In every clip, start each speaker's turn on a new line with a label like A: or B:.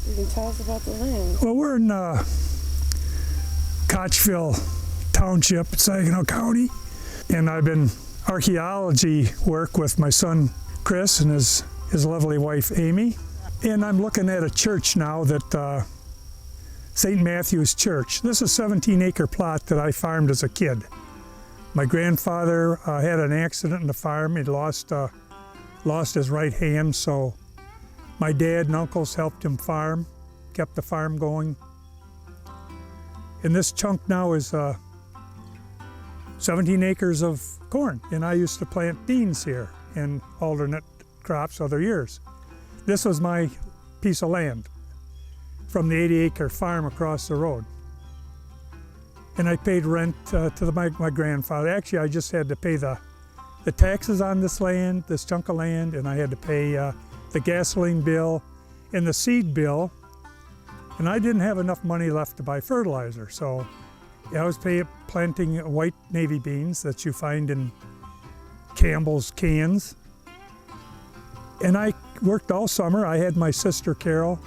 A: You can tell us about the land.
B: Well, we're in Kochville Township, Saginaw County, and I've been archaeology work with my son Chris and his lovely wife Amy. And I'm looking at a church now that St. Matthew's Church. This is a 17-acre plot that I farmed as a kid. My grandfather had an accident in the farm. He lost his right hand, so my dad and uncles helped him farm, kept the farm going. And this chunk now is 17 acres of corn, and I used to plant beans here and alternate crops other years. This was my piece of land from the 80-acre farm across the road. And I paid rent to my grandfather. Actually, I just had to pay the taxes on this land, this chunk of land, and I had to pay the gasoline bill and the seed bill. And I didn't have enough money left to buy fertilizer, so I was planting white navy beans that you find in Campbell's cans. And I worked all summer. I had my sister Carol,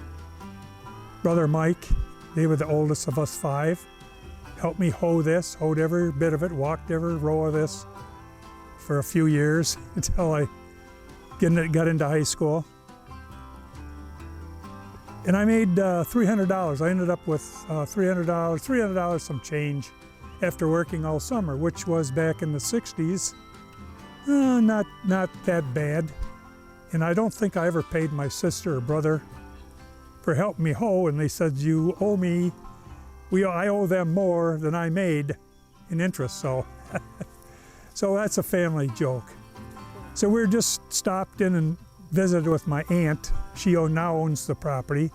B: brother Mike, they were the oldest of us 5, helped me hoed every bit of it, walked every row of this for a few years until I got into high school. And I made $300. I ended up with $300 some change after working all summer, which was back in the 60s. Not that bad. And I don't think I ever paid my sister or brother for helping me hoe, and they said, you owe me, I owe them more than I made in interest, so that's a family joke. So we just stopped in and visited with my aunt. She now owns the property.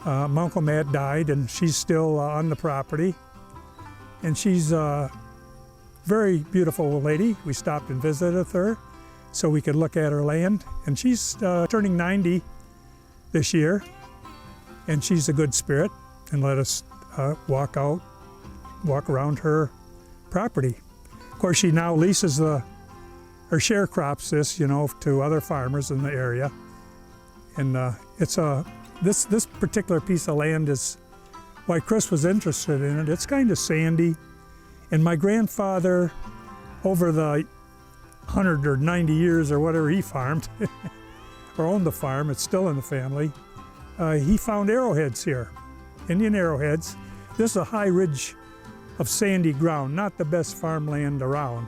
B: My Uncle Matt died, and she's still on the property. And she's a very beautiful lady. We stopped and visited with her so we could look at her land. And she's turning 90 this year, and she's a good spirit and let us walk around her property. Of course, she now leases or share crops this, to other farmers in the area. And this particular piece of land is why Chris was interested in it. It's kind of sandy. And my grandfather, over the 100 or 90 years or whatever he farmed, or owned the farm, it's still in the family, he found arrowheads here, Indian arrowheads. This is a high ridge of sandy ground, not the best farmland around.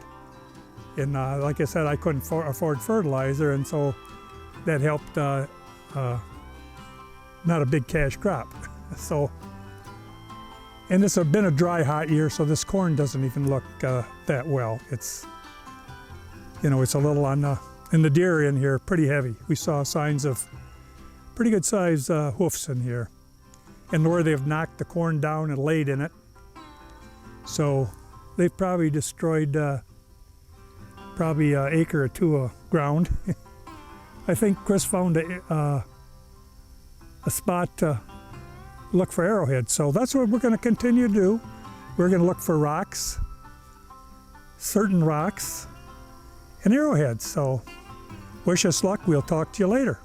B: And like I said, I couldn't afford fertilizer, and so that helped not a big cash crop. So, and this has been a dry, hot year, so this corn doesn't even look that well. It's, it's a little and the deer in here pretty heavy. We saw signs of pretty good sized hoofs in here, and where they've knocked the corn down and laid in it. So they've probably destroyed probably an acre or 2 of ground. I think Chris found a spot to look for arrowheads. So that's what we're going to continue to do. We're going to look for rocks, certain rocks, and arrowheads. So wish us luck. We'll talk to you later.